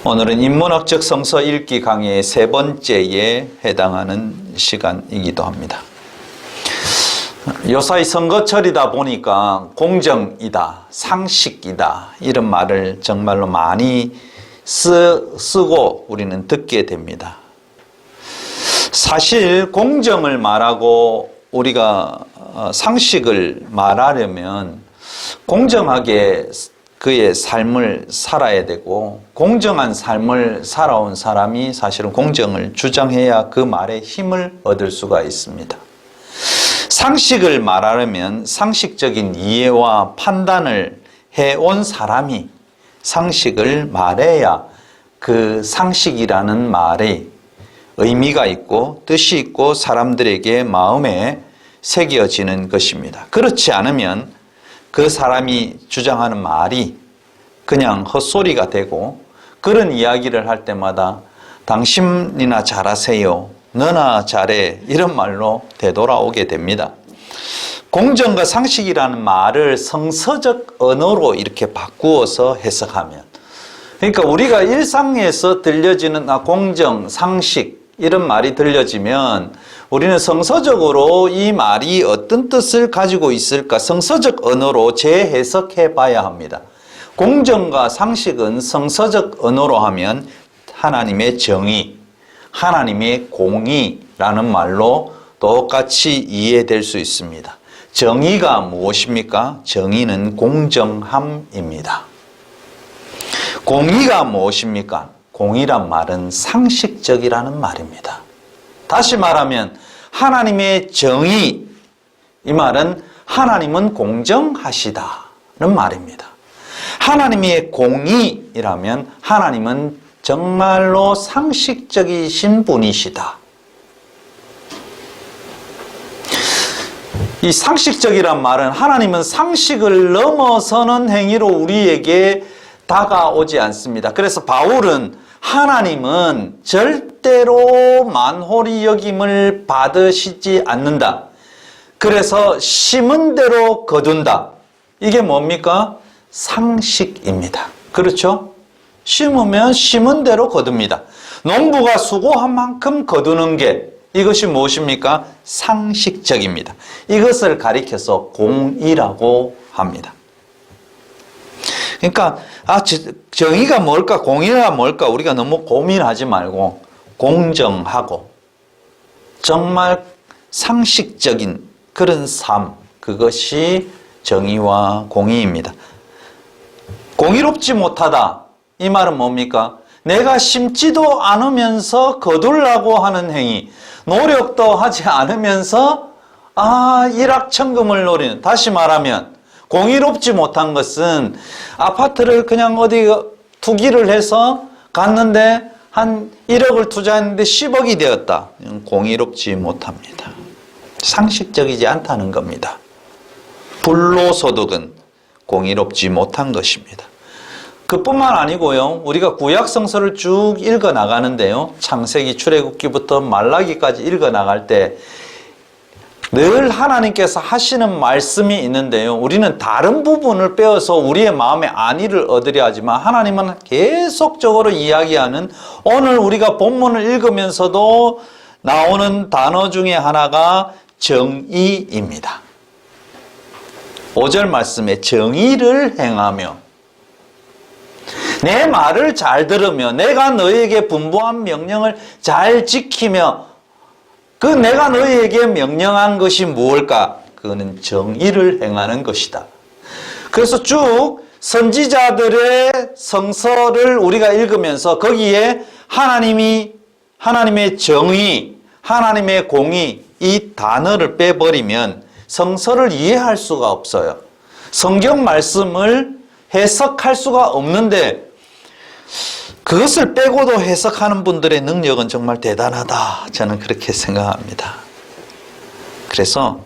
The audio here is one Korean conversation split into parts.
오늘은 인문학적 성서 읽기 강의의 세 번째에 해당하는 시간이기도 합니다. 요사이 선거철이다 보니까 공정이다, 상식이다 이런 말을 정말로 많이 쓰고 우리는 듣게 됩니다. 사실 공정을 말하고 우리가 상식을 말하려면 공정하게 그의 삶을 살아야 되고 공정한 삶을 살아온 사람이 사실은 공정을 주장해야 그 말에 힘을 얻을 수가 있습니다. 상식을 말하려면 상식적인 이해와 판단을 해온 사람이 상식을 말해야 그 상식이라는 말에 의미가 있고 뜻이 있고 사람들에게 마음에 새겨지는 것입니다. 그렇지 않으면 그 사람이 주장하는 말이 그냥 헛소리가 되고 그런 이야기를 할 때마다 당신이나 잘하세요, 너나 잘해 이런 말로 되돌아오게 됩니다. 공정과 상식이라는 말을 성서적 언어로 이렇게 바꾸어서 해석하면, 그러니까 우리가 일상에서 들려지는 공정, 상식 이런 말이 들려지면 우리는 성서적으로 이 말이 어떤 뜻을 가지고 있을까 성서적 언어로 재해석해 봐야 합니다. 공정과 상식은 성서적 언어로 하면 하나님의 정의, 하나님의 공의라는 말로 똑같이 이해될 수 있습니다. 정의가 무엇입니까? 정의는 공정함입니다. 공의가 무엇입니까? 공의란 말은 상식적이라는 말입니다. 다시 말하면 하나님의 정의, 이 말은 하나님은 공정하시다는 말입니다. 하나님의 공의이라면 하나님은 정말로 상식적이신 분이시다. 이 상식적이란 말은 하나님은 상식을 넘어서는 행위로 우리에게 다가오지 않습니다. 그래서 바울은 하나님은 절대로 만홀히 여김을 받으시지 않는다. 그래서 심은 대로 거둔다. 이게 뭡니까? 상식입니다. 그렇죠? 심으면 심은 대로 거둡니다. 농부가 수고한 만큼 거두는 게 이것이 무엇입니까? 상식적입니다. 이것을 가리켜서 공의라고 합니다. 그러니까 정의가 뭘까, 공의가 뭘까 우리가 너무 고민하지 말고 공정하고 정말 상식적인 그런 삶, 그것이 정의와 공의입니다. 공의롭지 못하다, 이 말은 뭡니까? 내가 심지도 않으면서 거두려고 하는 행위, 노력도 하지 않으면서 일확천금을 노리는, 다시 말하면 공의롭지 못한 것은 아파트를 그냥 어디 투기를 해서 갔는데 한 1억을 투자했는데 10억이 되었다. 공의롭지 못합니다. 상식적이지 않다는 겁니다. 불로소득은 공의롭지 못한 것입니다. 그뿐만 아니고요, 우리가 구약 성서를 쭉 읽어 나가는데요, 창세기, 출애굽기부터 말라기까지 읽어 나갈 때 늘 하나님께서 하시는 말씀이 있는데요, 우리는 다른 부분을 빼어서 우리의 마음에 안위를 얻으려 하지만 하나님은 계속적으로 이야기하는, 오늘 우리가 본문을 읽으면서도 나오는 단어 중에 하나가 정의입니다. 5절 말씀에 정의를 행하며, 내 말을 잘 들으며 내가 너에게 분부한 명령을 잘 지키며, 그 내가 너희에게 명령한 것이 무엇일까? 그거는 정의를 행하는 것이다. 그래서 쭉 선지자들의 성서를 우리가 읽으면서 거기에 하나님의 정의, 하나님의 공의 이 단어를 빼버리면 성서를 이해할 수가 없어요. 성경 말씀을 해석할 수가 없는데 그것을 빼고도 해석하는 분들의 능력은 정말 대단하다, 저는 그렇게 생각합니다. 그래서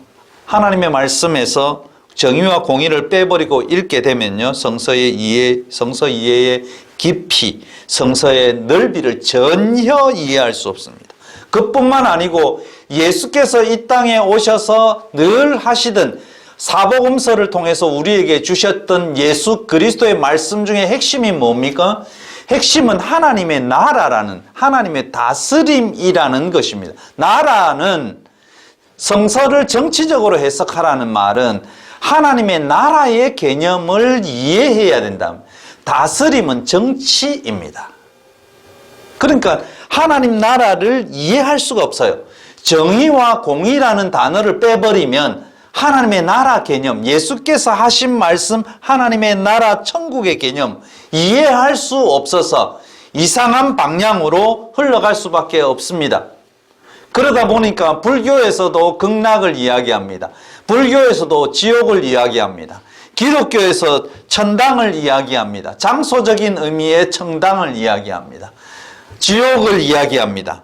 하나님의 말씀에서 정의와 공의를 빼버리고 읽게 되면요, 성서 이해의 깊이, 성서의 넓이를 전혀 이해할 수 없습니다. 그뿐만 아니고 예수께서 이 땅에 오셔서 늘 하시던 사복음서를 통해서 우리에게 주셨던 예수 그리스도의 말씀 중에 핵심이 뭡니까? 핵심은 하나님의 나라라는, 하나님의 다스림이라는 것입니다. 나라는 성서를 정치적으로 해석하라는 말은 하나님의 나라의 개념을 이해해야 된다. 다스림은 정치입니다. 그러니까 하나님 나라를 이해할 수가 없어요. 정의와 공의라는 단어를 빼버리면 하나님의 나라 개념, 예수께서 하신 말씀, 하나님의 나라, 천국의 개념 이해할 수 없어서 이상한 방향으로 흘러갈 수밖에 없습니다. 그러다 보니까 불교에서도 극락을 이야기합니다. 불교에서도 지옥을 이야기합니다. 기독교에서 천당을 이야기합니다. 장소적인 의미의 천당을 이야기합니다. 지옥을 이야기합니다.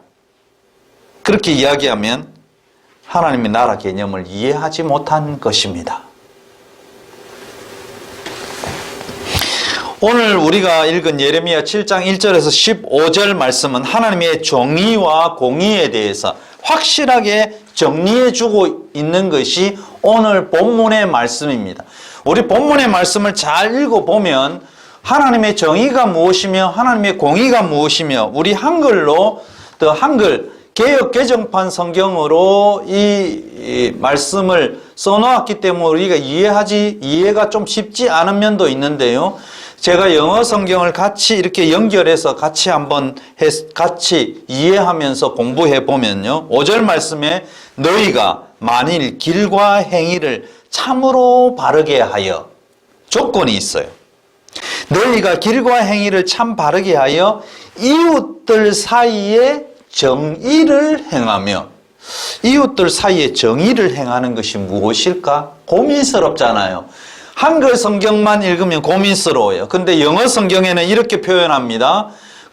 그렇게 이야기하면 하나님의 나라 개념을 이해하지 못한 것입니다. 오늘 우리가 읽은 예레미야 7장 1절에서 15절 말씀은 하나님의 정의와 공의에 대해서 확실하게 정리해주고 있는 것이 오늘 본문의 말씀입니다. 우리 본문의 말씀을 잘 읽어보면 하나님의 정의가 무엇이며 하나님의 공의가 무엇이며 우리 한글로 한글 개역 개정판 성경으로 이 말씀을 써놓았기 때문에 우리가 이해가 좀 쉽지 않은 면도 있는데요. 제가 영어 성경을 같이 이렇게 연결해서 같이 같이 이해하면서 공부해 보면요. 5절 말씀에 너희가 만일 길과 행위를 참으로 바르게 하여, 조건이 있어요. 너희가 길과 행위를 참 바르게 하여 이웃들 사이에 정의를 행하며, 이웃들 사이에 정의를 행하는 것이 무엇일까? 고민스럽잖아요. 한글 성경만 읽으면 고민스러워요. 근데 영어 성경에는 이렇게 표현합니다.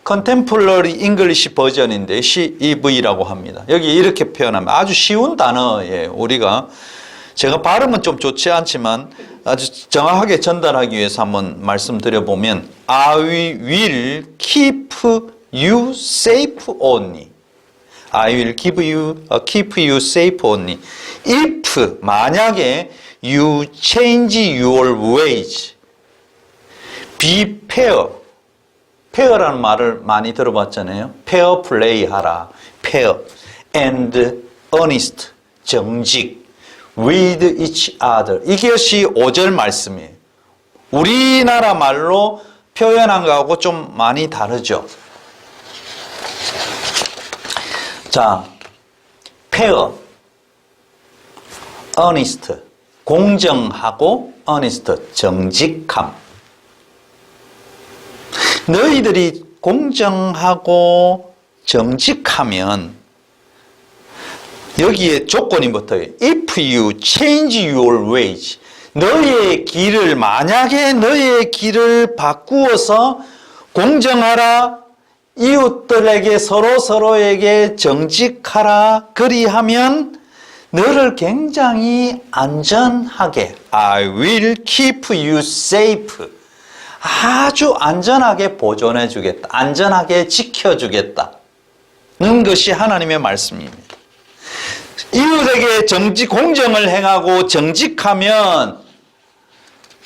Contemporary English 버전인데 CEV라고 합니다. 여기 이렇게 표현하면 아주 쉬운 단어예요. 제가 발음은 좀 좋지 않지만 아주 정확하게 전달하기 위해서 한번 말씀드려보면 I will keep you safe only. I will keep you safe only. If 만약에 you change your ways. Be fair. fair라는 말을 많이 들어봤잖아요. fair play 하라. fair and honest. 정직. with each other. 이것이 5절 말씀이에요. 우리나라 말로 표현한 거하고 좀 많이 다르죠. 자, fair, honest, 공정하고 honest, 정직함. 너희들이 공정하고 정직하면 여기에 조건이 붙어요. If you change your ways. 만약에 너희의 길을 바꾸어서 공정하라, 이웃들에게 서로에게 정직하라, 그리하면 너를 굉장히 안전하게 I will keep you safe. 아주 안전하게 보존해 주겠다. 안전하게 지켜주겠다. 는 것이 하나님의 말씀입니다. 이웃에게 공정을 행하고 정직하면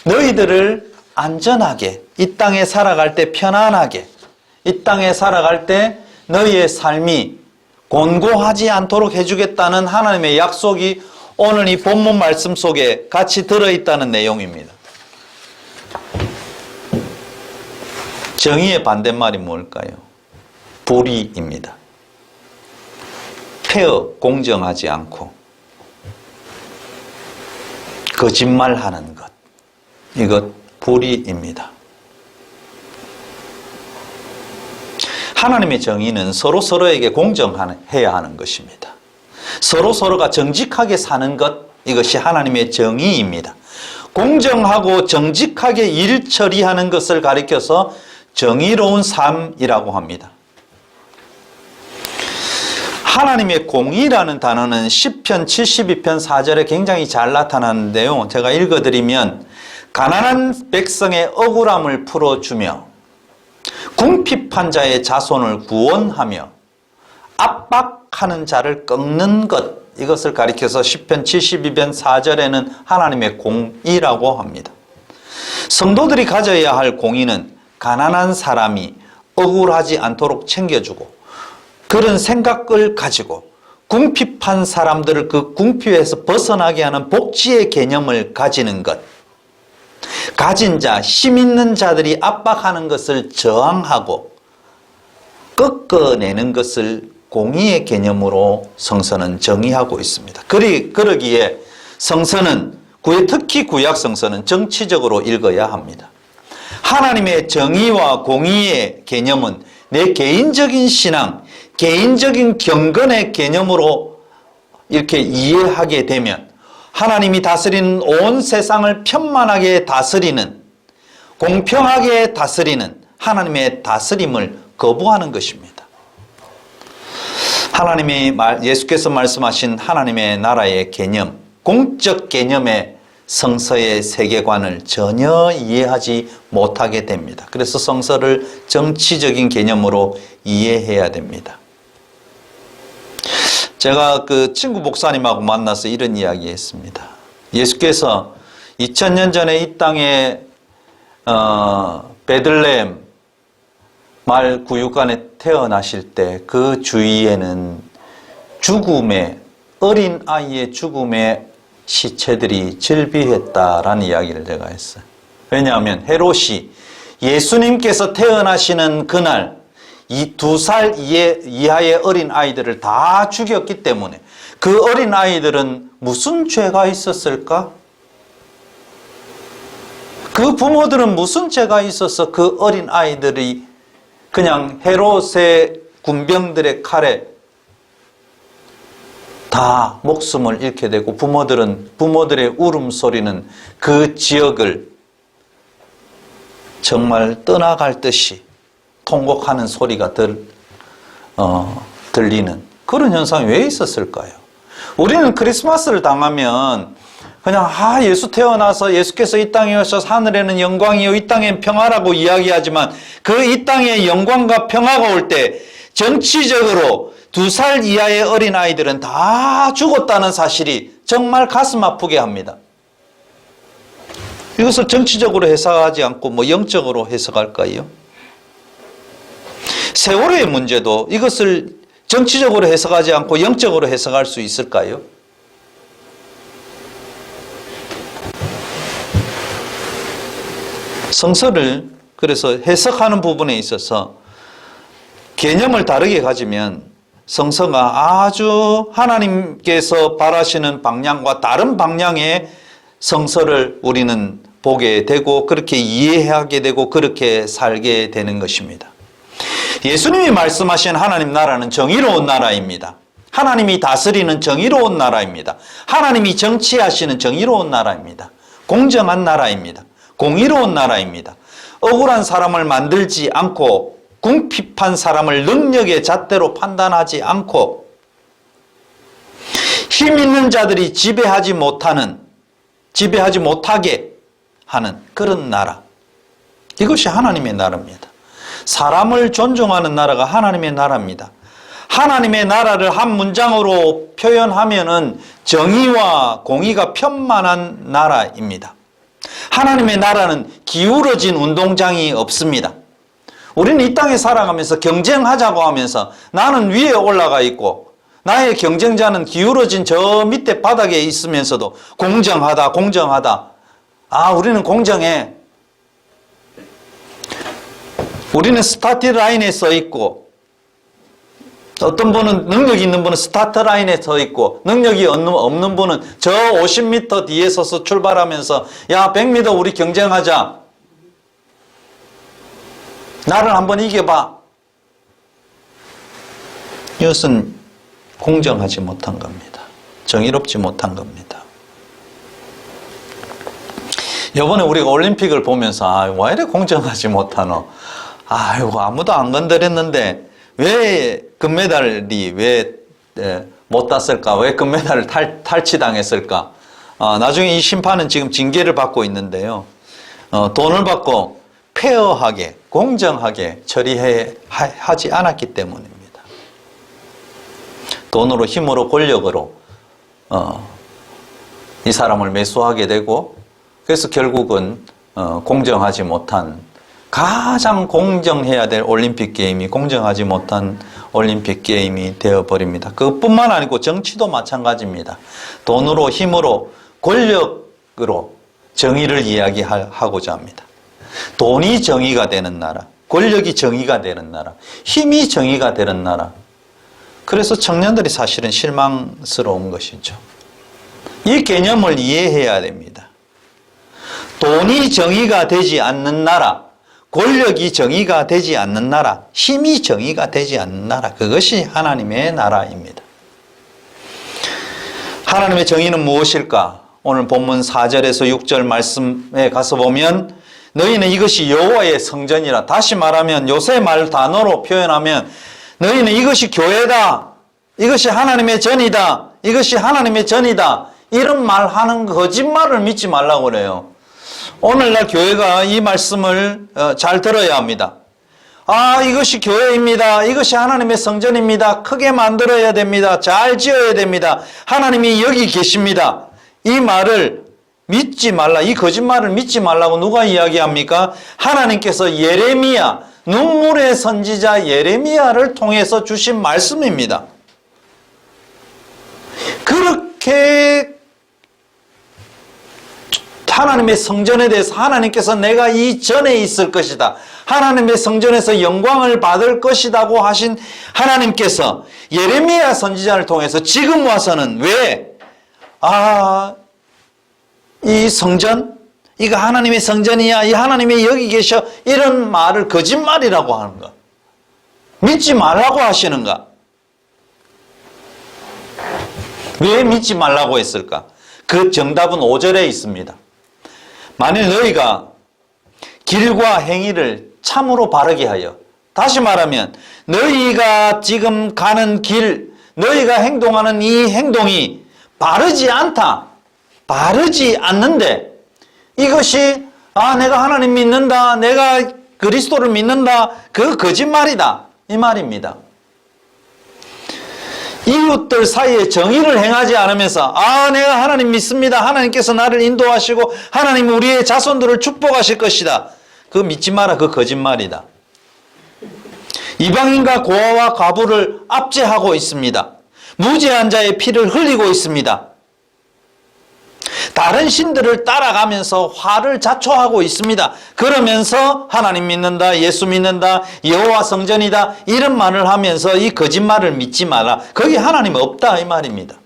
너희들을 안전하게, 이 땅에 살아갈 때 편안하게, 이 땅에 살아갈 때 너희의 삶이 곤고하지 않도록 해주겠다는 하나님의 약속이 오늘 이 본문 말씀 속에 같이 들어있다는 내용입니다. 정의의 반대말이 뭘까요? 불의입니다. 페어, 공정하지 않고 거짓말하는 것, 이것 불의입니다. 하나님의 정의는 서로에게 공정해야 하는 것입니다. 서로가 정직하게 사는 것, 이것이 하나님의 정의입니다. 공정하고 정직하게 일 처리하는 것을 가리켜서 정의로운 삶이라고 합니다. 하나님의 공의라는 단어는 시편 72편 4절에 굉장히 잘 나타나는데요. 제가 읽어드리면 가난한 백성의 억울함을 풀어주며 궁핍한 자의 자손을 구원하며 압박하는 자를 꺾는 것, 이것을 가리켜서 시편 72편 4절에는 하나님의 공의라고 합니다. 성도들이 가져야 할 공의는 가난한 사람이 억울하지 않도록 챙겨주고 그런 생각을 가지고 궁핍한 사람들을 그 궁핍에서 벗어나게 하는 복지의 개념을 가지는 것, 가진 자, 힘 있는 자들이 압박하는 것을 저항하고 꺾어내는 것을 공의의 개념으로 성서는 정의하고 있습니다. 그러기에 성서는 특히 구약 성서는 정치적으로 읽어야 합니다. 하나님의 정의와 공의의 개념은 내 개인적인 신앙, 개인적인 경건의 개념으로 이렇게 이해하게 되면 하나님이 다스리는 온 세상을 편만하게 다스리는, 공평하게 다스리는 하나님의 다스림을 거부하는 것입니다. 예수께서 말씀하신 하나님의 나라의 개념, 공적 개념의 성서의 세계관을 전혀 이해하지 못하게 됩니다. 그래서 성서를 정치적인 개념으로 이해해야 됩니다. 제가 그 친구 목사님하고 만나서 이런 이야기 했습니다. 예수께서 2000년 전에 이 땅에 베들레헴 말 구육간에 태어나실 때 그 주위에는 어린 아이의 죽음의 시체들이 즐비했다라는 이야기를 제가 했어요. 왜냐하면 헤롯이 예수님께서 태어나시는 그날 이 2살 이하의 어린 아이들을 다 죽였기 때문에 그 어린 아이들은 무슨 죄가 있었을까? 그 부모들은 무슨 죄가 있어서 그 어린 아이들이 그냥 헤롯의 군병들의 칼에 다 목숨을 잃게 되고 부모들의 울음소리는 그 지역을 정말 떠나갈 듯이 통곡하는 소리가 들리는 그런 현상이 왜 있었을까요? 우리는 크리스마스를 당하면 그냥 예수 태어나서 예수께서 이 땅에 오셔서 하늘에는 영광이요 이 땅엔 평화라고 이야기하지만 그 이 땅에 영광과 평화가 올 때 정치적으로 2살 이하의 어린아이들은 다 죽었다는 사실이 정말 가슴 아프게 합니다. 이것을 정치적으로 해석하지 않고 영적으로 해석할까요? 세월호의 문제도 이것을 정치적으로 해석하지 않고 영적으로 해석할 수 있을까요? 성서를 그래서 해석하는 부분에 있어서 개념을 다르게 가지면 성서가 아주 하나님께서 바라시는 방향과 다른 방향의 성서를 우리는 보게 되고 그렇게 이해하게 되고 그렇게 살게 되는 것입니다. 예수님이 말씀하신 하나님 나라는 정의로운 나라입니다. 하나님이 다스리는 정의로운 나라입니다. 하나님이 정치하시는 정의로운 나라입니다. 공정한 나라입니다. 공의로운 나라입니다. 억울한 사람을 만들지 않고 궁핍한 사람을 능력의 잣대로 판단하지 않고 힘 있는 자들이 지배하지 못하게 하는 그런 나라. 이것이 하나님의 나라입니다. 사람을 존중하는 나라가 하나님의 나라입니다. 하나님의 나라를 한 문장으로 표현하면은 정의와 공의가 편만한 나라입니다. 하나님의 나라는 기울어진 운동장이 없습니다. 우리는 이 땅에 살아가면서 경쟁하자고 하면서 나는 위에 올라가 있고 나의 경쟁자는 기울어진 저 밑에 바닥에 있으면서도 공정하다. 우리는 공정해. 우리는 스타트 라인에 서 있고 어떤 분은 능력이 있는 분은 스타트 라인에 서 있고 능력이 없는 분은 저 50m 뒤에 서서 출발하면서 100m 우리 경쟁하자. 나를 한번 이겨봐. 이것은 공정하지 못한 겁니다. 정의롭지 못한 겁니다. 이번에 우리가 올림픽을 보면서 왜 이래 공정하지 못하노? 아무도 안 건드렸는데 왜 금메달이 왜 못 땄을까? 왜 금메달을 탈취당했을까? 나중에 이 심판은 지금 징계를 받고 있는데요. 돈을 받고 페어하게 공정하게 처리하지 않았기 때문입니다. 돈으로 힘으로 권력으로 이 사람을 매수하게 되고 그래서 결국은 공정하지 못한 가장 공정해야 될 올림픽 게임이 공정하지 못한 올림픽 게임이 되어버립니다. 그뿐만 아니고 정치도 마찬가지입니다. 돈으로, 힘으로, 권력으로 정의를 이야기하고자 합니다. 돈이 정의가 되는 나라, 권력이 정의가 되는 나라, 힘이 정의가 되는 나라. 그래서 청년들이 사실은 실망스러운 것이죠. 이 개념을 이해해야 됩니다. 돈이 정의가 되지 않는 나라, 권력이 정의가 되지 않는 나라, 힘이 정의가 되지 않는 나라, 그것이 하나님의 나라입니다. 하나님의 정의는 무엇일까? 오늘 본문 4절에서 6절 말씀에 가서 보면 너희는 이것이 여호와의 성전이라. 다시 말하면 요새 말 단어로 표현하면 너희는 이것이 교회다, 이것이 하나님의 전이다, 이것이 하나님의 전이다, 이런 말하는 거짓말을 믿지 말라고 그래요. 오늘날 교회가 이 말씀을 잘 들어야 합니다. 아, 이것이 교회입니다. 이것이 하나님의 성전입니다. 크게 만들어야 됩니다. 잘 지어야 됩니다. 하나님이 여기 계십니다. 이 말을 믿지 말라, 이 거짓말을 믿지 말라고 누가 이야기합니까? 하나님께서 예레미야, 눈물의 선지자 예레미야를 통해서 주신 말씀입니다. 그렇게 하나님의 성전에 대해서 하나님께서 내가 이 전에 있을 것이다, 하나님의 성전에서 영광을 받을 것이라고 하신 하나님께서 예레미야 선지자를 통해서 지금 와서는 왜 이 성전, 이거 하나님의 성전이야, 이 하나님이 여기 계셔, 이런 말을 거짓말이라고 하는가? 믿지 말라고 하시는가? 왜 믿지 말라고 했을까? 그 정답은 5절에 있습니다. 만일 너희가 길과 행위를 참으로 바르게 하여, 다시 말하면 너희가 지금 가는 길, 너희가 행동하는 이 행동이 바르지 않다, 바르지 않는데, 이것이 내가 하나님 믿는다, 내가 그리스도를 믿는다, 그 거짓말이다, 이 말입니다. 이웃들 사이에 정의를 행하지 않으면서 내가 하나님 믿습니다, 하나님께서 나를 인도하시고 하나님 우리의 자손들을 축복하실 것이다, 그거 믿지 마라, 그 거짓말이다. 이방인과 고아와 과부를 압제하고 있습니다. 무죄한 자의 피를 흘리고 있습니다. 다른 신들을 따라가면서 화를 자초하고 있습니다. 그러면서 하나님 믿는다, 예수 믿는다, 여호와 성전이다, 이런 말을 하면서 이 거짓말을 믿지 마라, 거기 하나님 없다, 이 말입니다.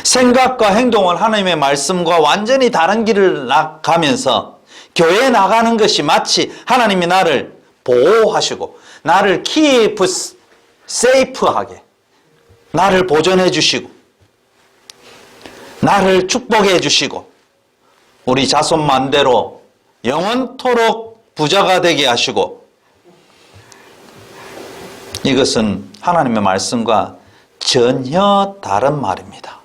생각과 행동을 하나님의 말씀과 완전히 다른 길을 나가면서 교회에 나가는 것이 마치 하나님이 나를 보호하시고 나를 keep safe하게 나를 보존해 주시고 나를 축복해 주시고 우리 자손 만대로 영원토록 부자가 되게 하시고, 이것은 하나님의 말씀과 전혀 다른 말입니다.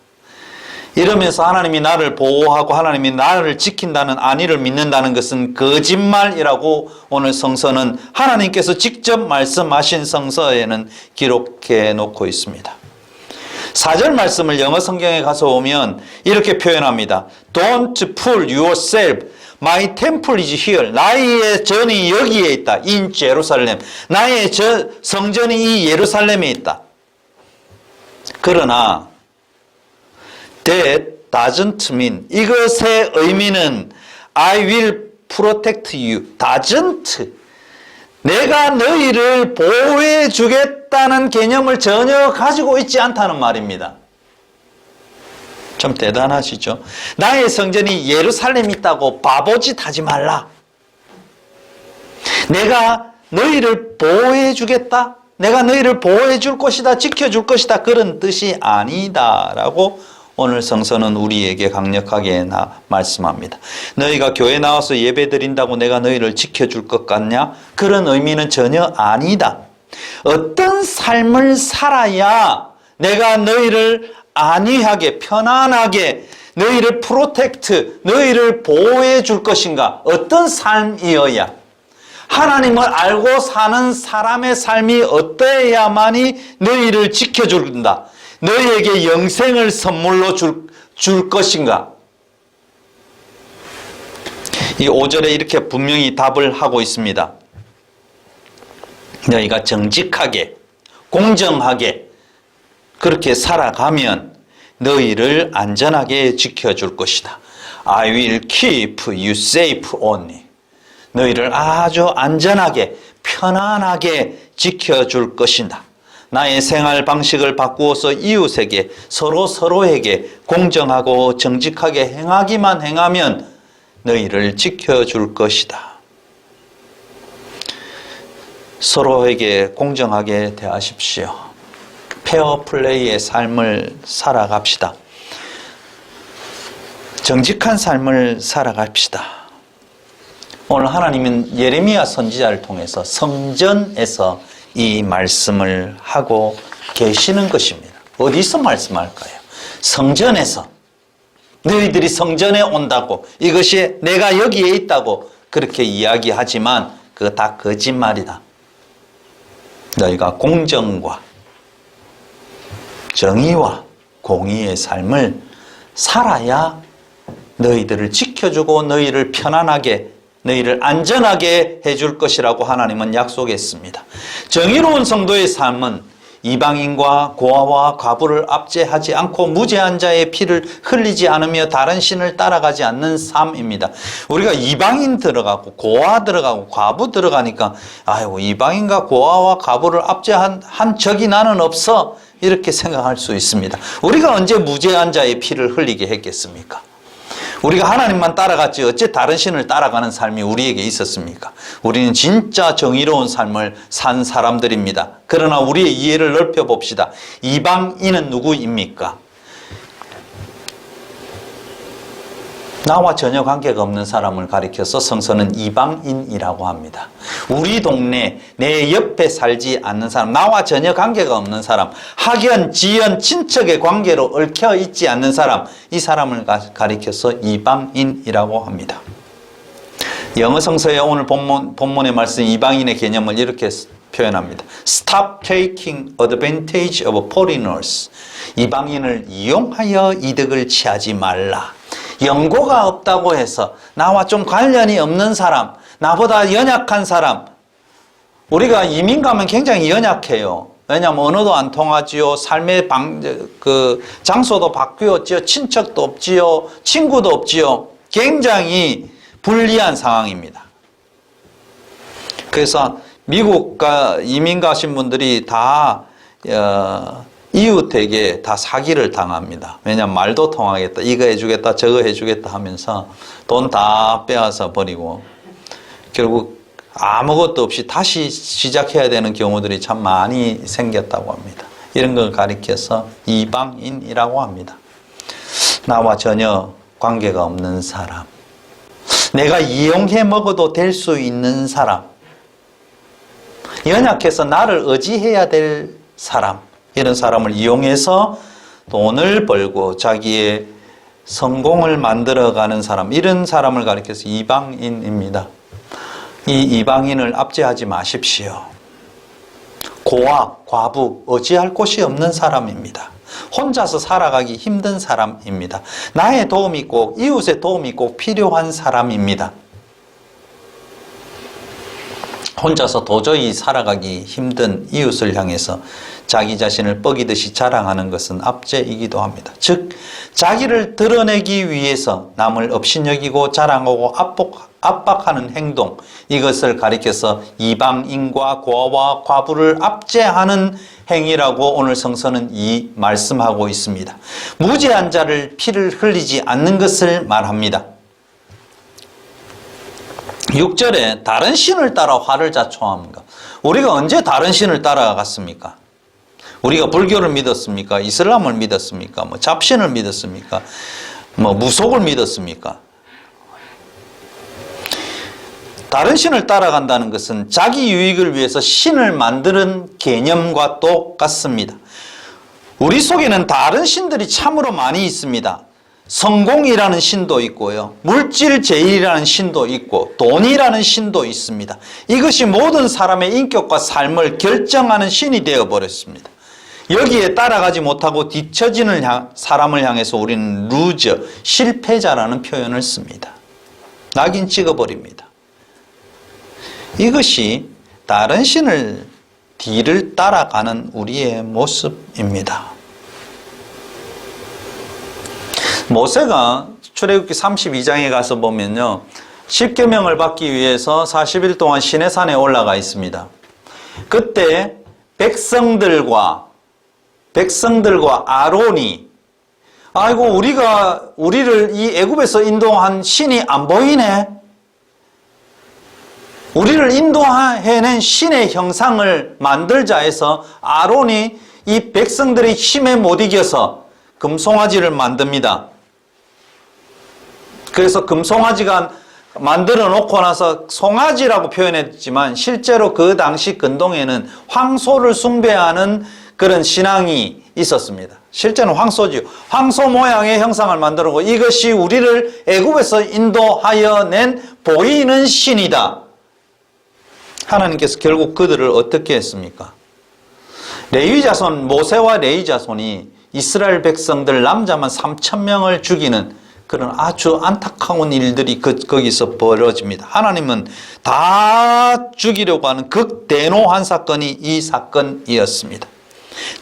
이러면서 하나님이 나를 보호하고 하나님이 나를 지킨다는 안위를 믿는다는 것은 거짓말이라고 오늘 성서는 하나님께서 직접 말씀하신 성서에는 기록해 놓고 있습니다. 4절 말씀을 영어 성경에 가서 보면 이렇게 표현합니다. Don't fool yourself. My temple is here. 나의 전이 여기에 있다. In Jerusalem. 나의 성전이 이 예루살렘에 있다. 그러나 that doesn't mean, 이것의 의미는 I will protect you. doesn't. 내가 너희를 보호해 주겠다는 개념을 전혀 가지고 있지 않다는 말입니다. 좀 대단하시죠? 나의 성전이 예루살렘에 있다고 바보짓 하지 말라. 내가 너희를 보호해 주겠다, 내가 너희를 보호해 줄 것이다, 지켜줄 것이다, 그런 뜻이 아니다라고 오늘 성서는 우리에게 강력하게 말씀합니다. 너희가 교회 나와서 예배 드린다고 내가 너희를 지켜줄 것 같냐? 그런 의미는 전혀 아니다. 어떤 삶을 살아야 내가 너희를 안위하게, 편안하게, 너희를 프로텍트, 너희를 보호해 줄 것인가? 어떤 삶이어야, 하나님을 알고 사는 사람의 삶이 어떠해야만이 너희를 지켜준다, 너희에게 영생을 선물로 줄 것인가? 이 5절에 이렇게 분명히 답을 하고 있습니다. 너희가 정직하게, 공정하게 그렇게 살아가면 너희를 안전하게 지켜줄 것이다. I will keep you safe only. 너희를 아주 안전하게, 편안하게 지켜줄 것이다. 나의 생활 방식을 바꾸어서 이웃에게, 서로에게 공정하고 정직하게 행하기만 행하면 너희를 지켜줄 것이다. 서로에게 공정하게 대하십시오. 페어플레이의 삶을 살아갑시다. 정직한 삶을 살아갑시다. 오늘 하나님은 예레미야 선지자를 통해서 성전에서 이 말씀을 하고 계시는 것입니다. 어디서 말씀할까요? 성전에서. 너희들이 성전에 온다고, 이것이 내가 여기에 있다고 그렇게 이야기하지만 그거 다 거짓말이다. 너희가 공정과 정의와 공의의 삶을 살아야 너희들을 지켜주고 너희를 편안하게, 너희를 안전하게 해줄 것이라고 하나님은 약속했습니다. 정의로운 성도의 삶은 이방인과 고아와 과부를 압제하지 않고 무죄한 자의 피를 흘리지 않으며 다른 신을 따라가지 않는 삶입니다. 우리가 이방인 들어가고 고아 들어가고 과부 들어가니까 아이고 이방인과 고아와 과부를 압제한 적이 나는 없어, 이렇게 생각할 수 있습니다. 우리가 언제 무죄한 자의 피를 흘리게 했겠습니까? 우리가 하나님만 따라갔지 어째 다른 신을 따라가는 삶이 우리에게 있었습니까? 우리는 진짜 정의로운 삶을 산 사람들입니다. 그러나 우리의 이해를 넓혀봅시다. 이방인은 누구입니까? 나와 전혀 관계가 없는 사람을 가리켜서 성서는 이방인이라고 합니다. 우리 동네, 내 옆에 살지 않는 사람, 나와 전혀 관계가 없는 사람, 학연, 지연, 친척의 관계로 얽혀 있지 않는 사람, 이 사람을 가리켜서 이방인이라고 합니다. 영어 성서의 오늘 본문의 말씀 이방인의 개념을 이렇게 표현합니다. Stop taking advantage of foreigners. 이방인을 이용하여 이득을 취하지 말라. 연고가 없다고 해서 나와 좀 관련이 없는 사람, 나보다 연약한 사람, 우리가 이민 가면 굉장히 연약해요. 왜냐하면 언어도 안 통하지요. 삶의 장소도 바뀌었지요. 친척도 없지요. 친구도 없지요. 굉장히 불리한 상황입니다. 그래서 미국 이민 가신 분들이 다 이웃에게 다 사기를 당합니다. 왜냐하면 말도 통하겠다, 이거 해주겠다, 저거 해주겠다 하면서 돈 다 빼앗아 버리고 결국 아무것도 없이 다시 시작해야 되는 경우들이 참 많이 생겼다고 합니다. 이런 걸 가리켜서 이방인이라고 합니다. 나와 전혀 관계가 없는 사람, 내가 이용해 먹어도 될 수 있는 사람, 연약해서 나를 의지해야 될 사람, 이런 사람을 이용해서 돈을 벌고 자기의 성공을 만들어가는 사람, 이런 사람을 가리켜서 이방인입니다. 이 이방인을 압제하지 마십시오. 고아, 과부, 의지할 곳이 없는 사람입니다. 혼자서 살아가기 힘든 사람입니다. 나의 도움이 꼭, 이웃의 도움이 꼭 필요한 사람입니다. 혼자서 도저히 살아가기 힘든 이웃을 향해서 자기 자신을 뻐기듯이 자랑하는 것은 압제이기도 합니다. 즉 자기를 드러내기 위해서 남을 업신여기고 자랑하고 압박하는 행동, 이것을 가리켜서 이방인과 고아와 과부를 압제하는 행위라고 오늘 성서는 말씀하고 있습니다. 무죄한 자를 피를 흘리지 않는 것을 말합니다. 6절에 다른 신을 따라 화를 자초합니다. 우리가 언제 다른 신을 따라갔습니까? 우리가 불교를 믿었습니까? 이슬람을 믿었습니까? 잡신을 믿었습니까? 무속을 믿었습니까? 다른 신을 따라간다는 것은 자기 유익을 위해서 신을 만드는 개념과 똑같습니다. 우리 속에는 다른 신들이 참으로 많이 있습니다. 성공이라는 신도 있고요, 물질제일이라는 신도 있고, 돈이라는 신도 있습니다. 이것이 모든 사람의 인격과 삶을 결정하는 신이 되어버렸습니다. 여기에 따라가지 못하고 뒤처지는 사람을 향해서 우리는 루저, 실패자라는 표현을 씁니다. 낙인 찍어버립니다. 이것이 다른 신을 뒤를 따라가는 우리의 모습입니다. 모세가 출애굽기 32장에 가서 보면요, 십계명을 받기 위해서 40일 동안 시내산에 올라가 있습니다. 그때 백성들과 아론이, 아이고 우리를 이 애굽에서 인도한 신이 안 보이네. 우리를 인도해낸 신의 형상을 만들자 해서 아론이 이 백성들의 힘에 못 이겨서 금송아지를 만듭니다. 그래서 금송아지가 만들어 놓고 나서 송아지라고 표현했지만 실제로 그 당시 근동에는 황소를 숭배하는 그런 신앙이 있었습니다. 실제는 황소지요. 황소 모양의 형상을 만들고 이것이 우리를 애굽에서 인도하여 낸 보이는 신이다. 하나님께서 결국 그들을 어떻게 했습니까? 레위 자손, 모세와 레위 자손이 이스라엘 백성들 남자만 3,000명을 죽이는 그런 아주 안타까운 일들이 거기서 벌어집니다. 하나님은 다 죽이려고 하는 극대노한 사건이 이 사건이었습니다.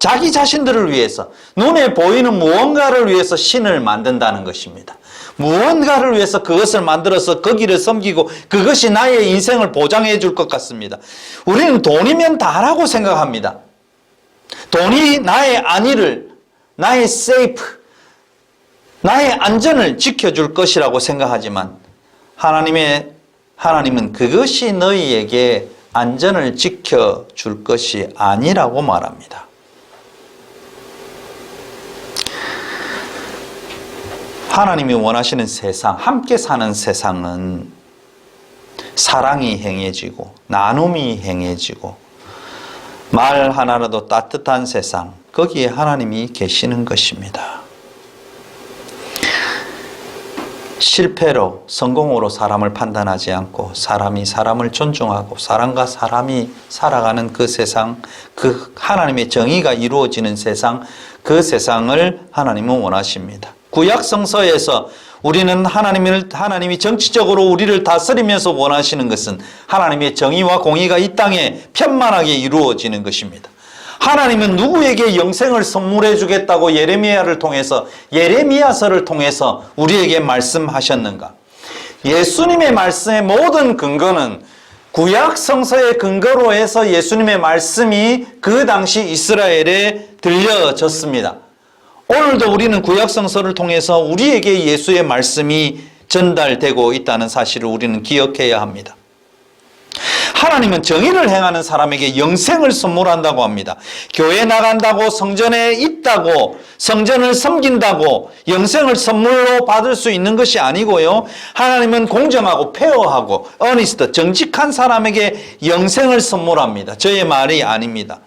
자기 자신들을 위해서, 눈에 보이는 무언가를 위해서 신을 만든다는 것입니다. 무언가를 위해서 그것을 만들어서 거기를 섬기고 그것이 나의 인생을 보장해 줄 것 같습니다. 우리는 돈이면 다라고 생각합니다. 돈이 나의 안위를, 나의 세이프, 나의 안전을 지켜줄 것이라고 생각하지만 하나님은 그것이 너희에게 안전을 지켜줄 것이 아니라고 말합니다. 하나님이 원하시는 세상, 함께 사는 세상은 사랑이 행해지고 나눔이 행해지고 말 하나라도 따뜻한 세상, 거기에 하나님이 계시는 것입니다. 실패로, 성공으로 사람을 판단하지 않고 사람이 사람을 존중하고 사람과 사람이 살아가는 그 세상, 그 하나님의 정의가 이루어지는 세상, 그 세상을 하나님은 원하십니다. 구약 성서에서 우리는 하나님이 정치적으로 우리를 다스리면서 원하시는 것은 하나님의 정의와 공의가 이 땅에 편만하게 이루어지는 것입니다. 하나님은 누구에게 영생을 선물해 주겠다고 예레미야서를 통해서 우리에게 말씀하셨는가? 예수님의 말씀의 모든 근거는 구약 성서의 근거로 해서 예수님의 말씀이 그 당시 이스라엘에 들려졌습니다. 오늘도 우리는 구약 성서를 통해서 우리에게 예수의 말씀이 전달되고 있다는 사실을 우리는 기억해야 합니다. 하나님은 정의를 행하는 사람에게 영생을 선물한다고 합니다. 교회 나간다고, 성전에 있다고, 성전을 섬긴다고 영생을 선물로 받을 수 있는 것이 아니고요. 하나님은 공정하고 페어하고 어니스트, 정직한 사람에게 영생을 선물합니다. 저의 말이 아닙니다.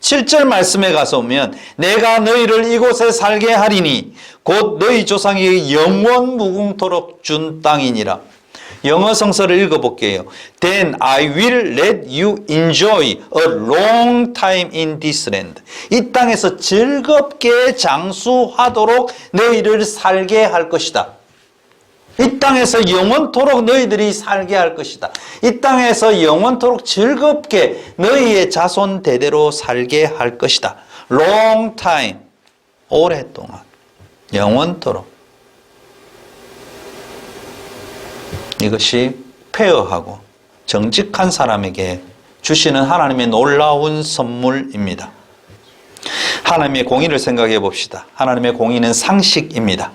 7절 말씀에 가서 보면 내가 너희를 이곳에 살게 하리니 곧 너희 조상에게 영원 무궁토록 준 땅이니라. 영어 성서를 읽어볼게요. Then I will let you enjoy a long time in this land. 이 땅에서 즐겁게 장수하도록 너희를 살게 할 것이다. 이 땅에서 영원토록 너희들이 살게 할 것이다. 이 땅에서 영원토록 즐겁게 너희의 자손 대대로 살게 할 것이다. Long time, 오랫동안, 영원토록. 이것이 페어하고 정직한 사람에게 주시는 하나님의 놀라운 선물입니다. 하나님의 공의를 생각해 봅시다. 하나님의 공의는 상식입니다.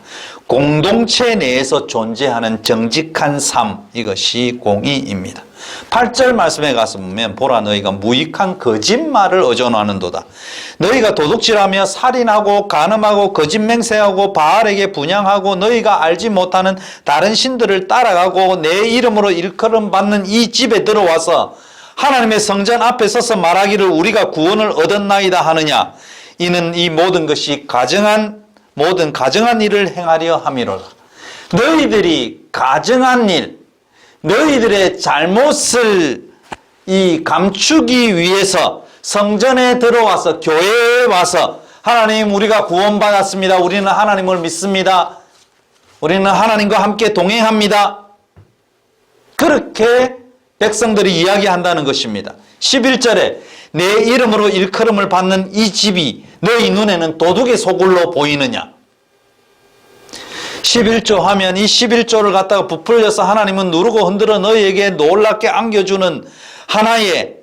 공동체 내에서 존재하는 정직한 삶, 이것이 공의입니다. 8절 말씀에 가서 보면 보라 너희가 무익한 거짓말을 의존하는도다. 너희가 도둑질하며 살인하고 간음하고 거짓 맹세하고 바알에게 분향하고 너희가 알지 못하는 다른 신들을 따라가고 내 이름으로 일컬음 받는 이 집에 들어와서 하나님의 성전 앞에 서서 말하기를 우리가 구원을 얻었나이다 하느냐. 이는 이 모든 것이 가증한 일을 행하려 함이로라. 너희들이 가증한 일, 너희들의 잘못을 감추기 위해서 성전에 들어와서 교회에 와서 하나님 우리가 구원받았습니다. 우리는 하나님을 믿습니다. 우리는 하나님과 함께 동행합니다. 그렇게 백성들이 이야기한다는 것입니다. 11절에 내 이름으로 일컬음을 받는 이 집이 너희 눈에는 도둑의 소굴로 보이느냐. 11조 하면 이 11조를 갖다가 부풀려서 하나님은 누르고 흔들어 너희에게 놀랍게 안겨주는 하나의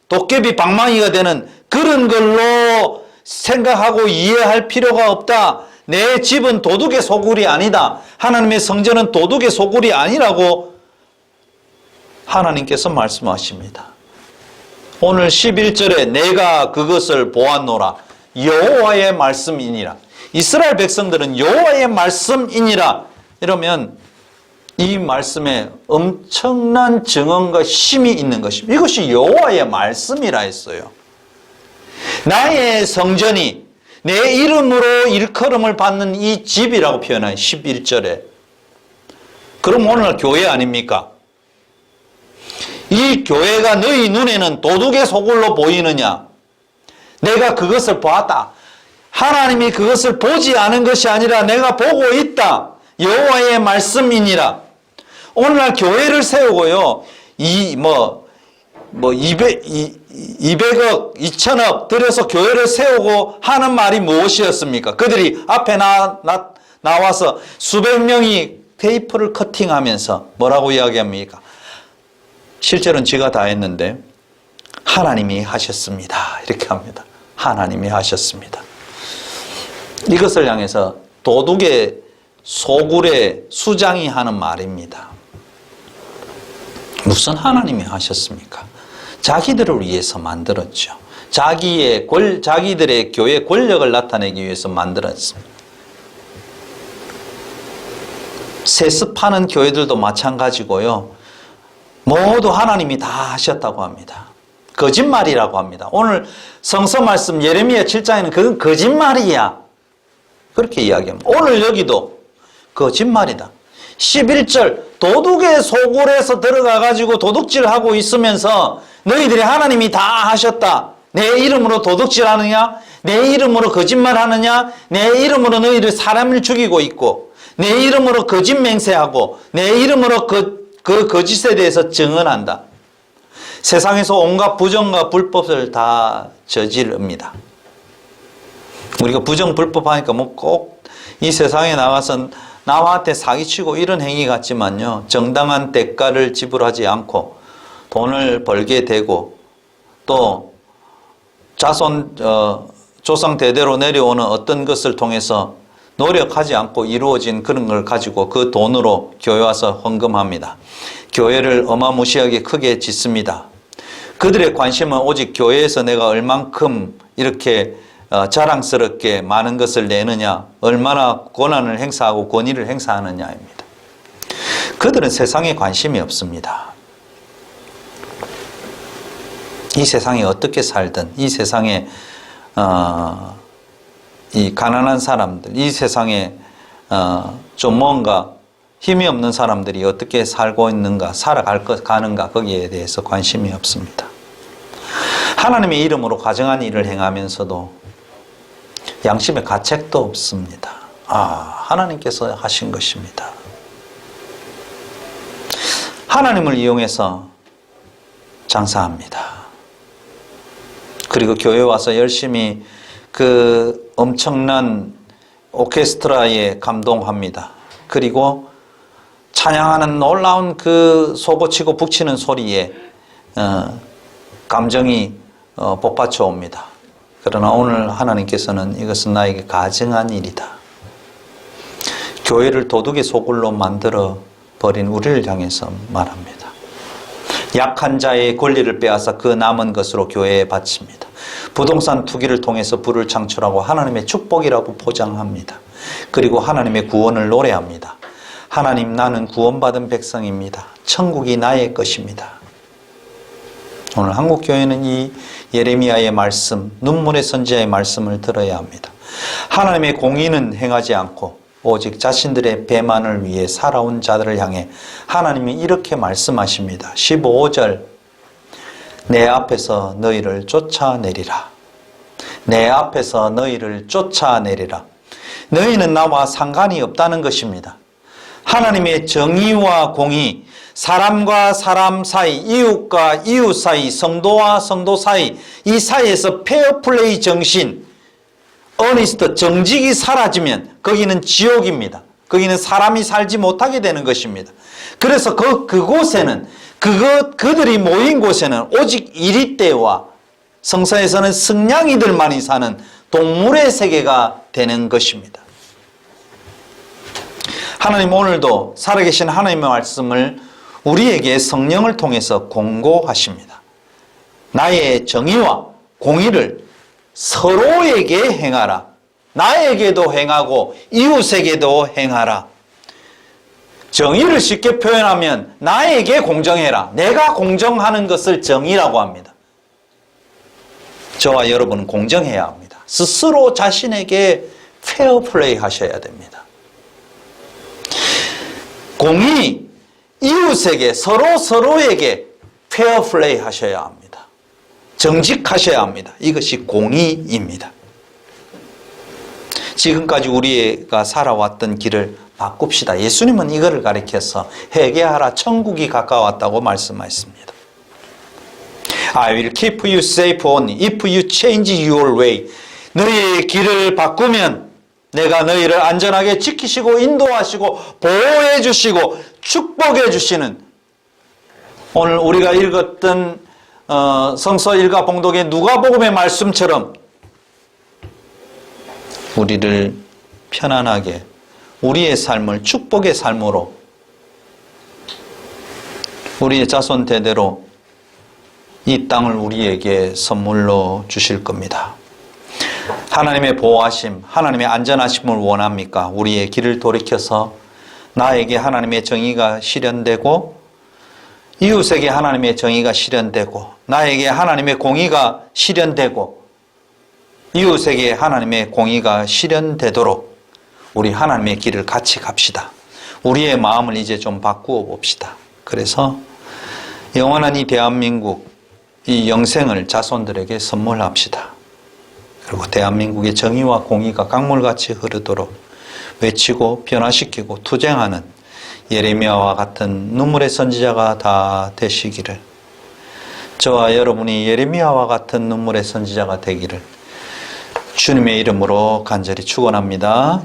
도깨비 방망이가 되는 그런 걸로 생각하고 이해할 필요가 없다. 내 집은 도둑의 소굴이 아니다. 하나님의 성전은 도둑의 소굴이 아니라고 하나님께서 말씀하십니다. 오늘 11절에 내가 그것을 보았노라. 여호와의 말씀이니라. 이스라엘 백성들은 여호와의 말씀이니라. 이러면 이 말씀에 엄청난 증언과 힘이 있는 것입니다. 이것이 여호와의 말씀이라 했어요. 나의 성전이 내 이름으로 일컬음을 받는 이 집이라고 표현한 11절에. 그럼 오늘 교회 아닙니까? 이 교회가 너희 눈에는 도둑의 소굴로 보이느냐? 내가 그것을 보았다. 하나님이 그것을 보지 않은 것이 아니라 내가 보고 있다. 여호와의 말씀이니라. 오늘날 교회를 세우고요. 200억, 2000억 들여서 교회를 세우고 하는 말이 무엇이었습니까? 그들이 앞에 나와서 수백 명이 테이프를 커팅하면서 뭐라고 이야기합니까? 실제로는 지가 다 했는데 하나님이 하셨습니다. 이렇게 합니다. 하나님이 하셨습니다. 이것을 향해서 도둑의 소굴의 수장이 하는 말입니다. 무슨 하나님이 하셨습니까? 자기들을 위해서 만들었죠. 자기들의 교회 권력을 나타내기 위해서 만들었습니다. 세습하는 교회들도 마찬가지고요. 모두 하나님이 다 하셨다고 합니다. 거짓말이라고 합니다. 오늘 성서 말씀 예레미야 7장에는 그건 거짓말이야. 그렇게 이야기합니다. 오늘 여기도 거짓말이다. 11절 도둑의 소굴에서 들어가가지고 도둑질하고 있으면서 너희들이 하나님이 다 하셨다. 내 이름으로 도둑질하느냐? 내 이름으로 거짓말하느냐? 내 이름으로 너희들 사람을 죽이고 있고 내 이름으로 거짓 맹세하고 내 이름으로 그 거짓에 대해서 증언한다. 세상에서 온갖 부정과 불법을 다 저지릅니다. 우리가 부정 불법 하니까 뭐 꼭 이 세상에 나가서 남한테 사기치고 이런 행위 같지만요. 정당한 대가를 지불하지 않고 돈을 벌게 되고 또 조상 대대로 내려오는 어떤 것을 통해서 노력하지 않고 이루어진 그런 걸 가지고 그 돈으로 교회 와서 헌금합니다. 교회를 어마무시하게 크게 짓습니다. 그들의 관심은 오직 교회에서 내가 얼만큼 이렇게 자랑스럽게 많은 것을 내느냐, 얼마나 권한을 행사하고 권위를 행사하느냐입니다. 그들은 세상에 관심이 없습니다. 이 세상에 어떻게 살든, 이 세상에 이 가난한 사람들, 이 세상에 좀 뭔가 힘이 없는 사람들이 어떻게 살고 있는가, 가는가 거기에 대해서 관심이 없습니다. 하나님의 이름으로 가정한 일을 행하면서도 양심의 가책도 없습니다. 하나님께서 하신 것입니다. 하나님을 이용해서 장사합니다. 그리고 교회 와서 열심히 그 엄청난 오케스트라에 감동합니다. 그리고 찬양하는 놀라운 그 솟구치고 북치는 소리에 감정이 복받쳐 옵니다. 그러나 오늘 하나님께서는 이것은 나에게 가증한 일이다. 교회를 도둑의 소굴로 만들어 버린 우리를 향해서 말합니다. 약한 자의 권리를 빼앗아 그 남은 것으로 교회에 바칩니다. 부동산 투기를 통해서 부를 창출하고 하나님의 축복이라고 포장합니다. 그리고 하나님의 구원을 노래합니다. 하나님, 나는 구원받은 백성입니다. 천국이 나의 것입니다. 오늘 한국교회는 이 예레미야의 말씀, 눈물의 선지자의 말씀을 들어야 합니다. 하나님의 공의는 행하지 않고 오직 자신들의 배만을 위해 살아온 자들을 향해 하나님이 이렇게 말씀하십니다. 15절, 내 앞에서 너희를 쫓아내리라. 내 앞에서 너희를 쫓아내리라. 너희는 나와 상관이 없다는 것입니다. 하나님의 정의와 공의, 사람과 사람 사이, 이웃과 이웃 사이, 성도와 성도 사이, 이 사이에서 페어플레이 정신, 어니스트, 정직이 사라지면 거기는 지옥입니다. 거기는 사람이 살지 못하게 되는 것입니다. 그래서 그곳에는, 그들이 모인 곳에는 오직 이리떼와 성서에서는 승냥이들만이 사는 동물의 세계가 되는 것입니다. 하나님 오늘도 살아계신 하나님의 말씀을 우리에게 성령을 통해서 공고하십니다. 나의 정의와 공의를 서로에게 행하라. 나에게도 행하고 이웃에게도 행하라. 정의를 쉽게 표현하면 나에게 공정해라. 내가 공정하는 것을 정의라고 합니다. 저와 여러분은 공정해야 합니다. 스스로 자신에게 페어플레이 하셔야 됩니다. 공의, 이웃에게 서로에게 페어플레이 하셔야 합니다. 정직하셔야 합니다. 이것이 공의입니다. 지금까지 우리가 살아왔던 길을 바꿉시다. 예수님은 이거를 가리켜서 회개하라, 천국이 가까웠다고 말씀하셨습니다. I will keep you safe only if you change your way. 너희의 길을 바꾸면 내가 너희를 안전하게 지키시고 인도하시고 보호해 주시고 축복해 주시는, 오늘 우리가 읽었던 성서 일가 봉독의 누가복음의 말씀처럼 우리를 편안하게 우리의 삶을 축복의 삶으로 우리의 자손 대대로 이 땅을 우리에게 선물로 주실 겁니다. 하나님의 보호하심, 하나님의 안전하심을 원합니까? 우리의 길을 돌이켜서 나에게 하나님의 정의가 실현되고 이웃에게 하나님의 정의가 실현되고 나에게 하나님의 공의가 실현되고 이웃에게 하나님의 공의가 실현되도록 우리 하나님의 길을 같이 갑시다. 우리의 마음을 이제 좀 바꾸어 봅시다. 그래서 영원한 이 대한민국, 이 영생을 자손들에게 선물합시다. 그리고 대한민국의 정의와 공의가 강물같이 흐르도록 외치고 변화시키고 투쟁하는 예레미야와 같은 눈물의 선지자가 다 되시기를, 저와 여러분이 예레미야와 같은 눈물의 선지자가 되기를 주님의 이름으로 간절히 축원합니다.